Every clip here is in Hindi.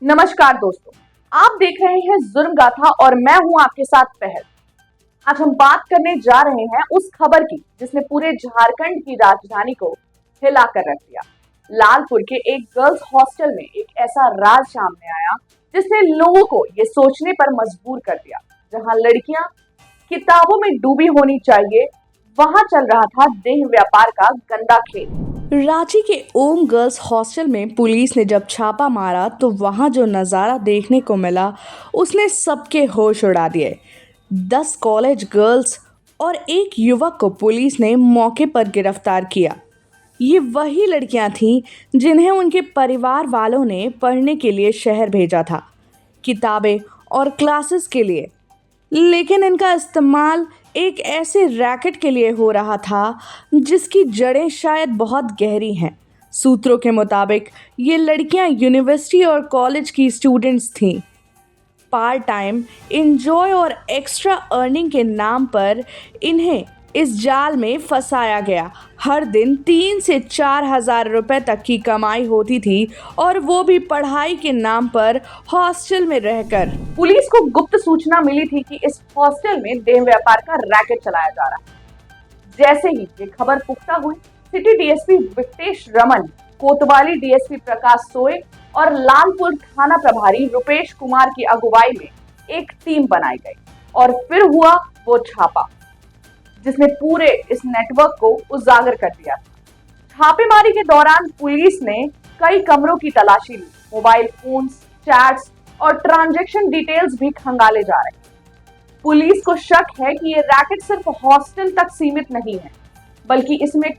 नमस्कार दोस्तों, आप देख रहे हैं जुर्म गाथा और मैं हूं आपके साथ पहल। आज हम बात करने जा रहे हैं उस खबर की जिसने पूरे झारखंड की राजधानी को हिला कर रख दिया। लालपुर के एक गर्ल्स हॉस्टल में एक ऐसा राज सामने आया जिसने लोगों को ये सोचने पर मजबूर कर दिया, जहां लड़कियां किताबों में डूबी होनी चाहिए, वहां चल रहा था देह व्यापार का गंदा खेल। रांची के ओम गर्ल्स हॉस्टल में पुलिस ने जब छापा मारा तो वहां जो नज़ारा देखने को मिला उसने सबके होश उड़ा दिए। 10 कॉलेज गर्ल्स और एक युवक को पुलिस ने मौके पर गिरफ्तार किया। ये वही लड़कियां थीं जिन्हें उनके परिवार वालों ने पढ़ने के लिए शहर भेजा था, किताबें और क्लासेस के लिए। लेकिन इनका इस्तेमाल एक ऐसे रैकेट के लिए हो रहा था जिसकी जड़ें शायद बहुत गहरी हैं। सूत्रों के मुताबिक ये लड़कियां यूनिवर्सिटी और कॉलेज की स्टूडेंट्स थीं। पार्ट टाइम इंजॉय और एक्स्ट्रा अर्निंग के नाम पर इन्हें इस जाल में फंसाया गया। हर दिन 3 से 4 हज़ार रुपए तक की कमाई होती थी, और वो भी पढ़ाई के नाम पर हॉस्टल में रहकर। पुलिस को गुप्त सूचना मिली थी कि इस हॉस्टल में देह व्यापार का रैकेट चलाया जा रहा है। जैसे ही ये खबर पुख्ता हुई, सिटी डीएसपी विक्टेश रमन, कोतवाली डीएसपी प्रकाश सोए और लालपुर थाना प्रभारी रुपेश कुमार की अगुवाई में एक टीम बनाई गई और फिर हुआ वो छापा जिसने पूरे इस नेटवर्क को उजागर कर दिया। छापेमारी के दौरान पुलिस ने कई कमरों की तलाशी ली, मोबाइल फोन्स, चैट्स और ट्रांजैक्शन डिटेल्स भी खंगाले जा रहे हैं। पुलिस को शक है कि ये रैकेट सिर्फ हॉस्टल तक सीमित नहीं है, बल्कि इसमें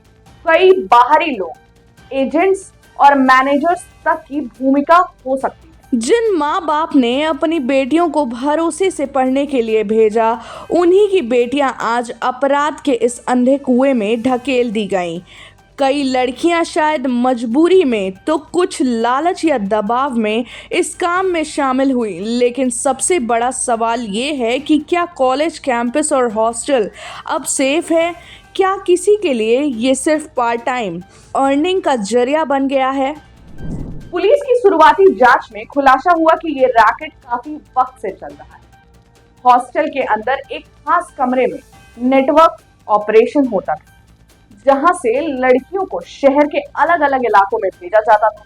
कई बाहरी लोग, एजेंट्स और मैनेजर्स तक की भूमिका हो सकती है। जिन माँ बाप ने अपनी बेटियों को भरोसे से पढ़ने के लिए भेजा, उन्हीं की बेटियां आज अपराध के इस अंधे कुएं में ढकेल दी गईं। कई लड़कियां शायद मजबूरी में तो कुछ लालच या दबाव में इस काम में शामिल हुई, लेकिन सबसे बड़ा सवाल ये है कि क्या कॉलेज कैंपस और हॉस्टल अब सेफ है? क्या किसी के लिए ये सिर्फ पार्ट टाइम अर्निंग का जरिया बन गया है? पुलिस की शुरुआती जांच में खुलासा हुआ कि ये रैकेट काफी वक्त से चल रहा है। हॉस्टल के अंदर एक खास कमरे में नेटवर्क ऑपरेशन होता था, जहां से लड़कियों को शहर के अलग अलग इलाकों में भेजा जाता था।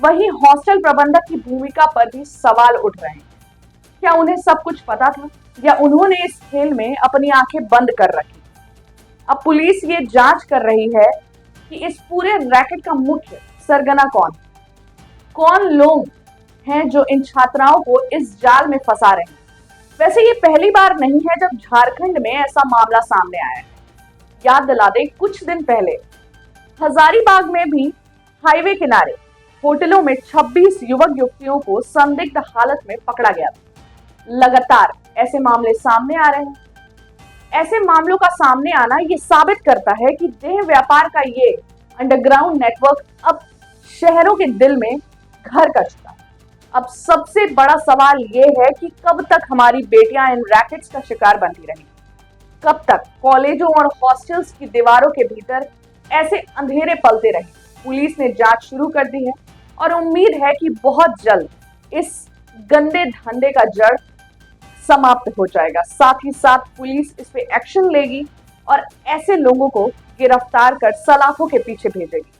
वहीं हॉस्टल प्रबंधक की भूमिका पर भी सवाल उठ रहे हैं। क्या उन्हें सब कुछ पता था या उन्होंने इस खेल में अपनी आंखें बंद कर रखी? अब पुलिस ये जांच कर रही है कि इस पूरे रैकेट का मुख्य सरगना कौन लोग हैं जो इन छात्राओं को इस जाल में फंसा रहे हैं। वैसे ये पहली बार नहीं है जब झारखंड में ऐसा मामला सामने आया है। याद दिला दें, कुछ दिन पहले हजारीबाग में भी हाईवे किनारे होटलों में 26 युवक युवतियों को संदिग्ध हालत में पकड़ा गया था। लगातार ऐसे मामले सामने आ रहे हैं। ऐसे मामलों का सामने आना ये साबित करता है कि देह व्यापार का ये अंडरग्राउंड नेटवर्क अब शहरों के दिल में घर कर चुका है। अब सबसे बड़ा सवाल ये है कि कब तक हमारी बेटियां इन रैकेट्स का शिकार बनती रहेंगी? कब तक कॉलेजों और हॉस्टल्स की दीवारों के भीतर ऐसे अंधेरे पलते रहेंगे? पुलिस ने जांच शुरू कर दी है और उम्मीद है कि बहुत जल्द इस गंदे धंधे का जड़ समाप्त हो जाएगा। साथ ही साथ पुलिस इस पे एक्शन लेगी और ऐसे लोगों को गिरफ्तार कर सलाखों के पीछे भेजेगी।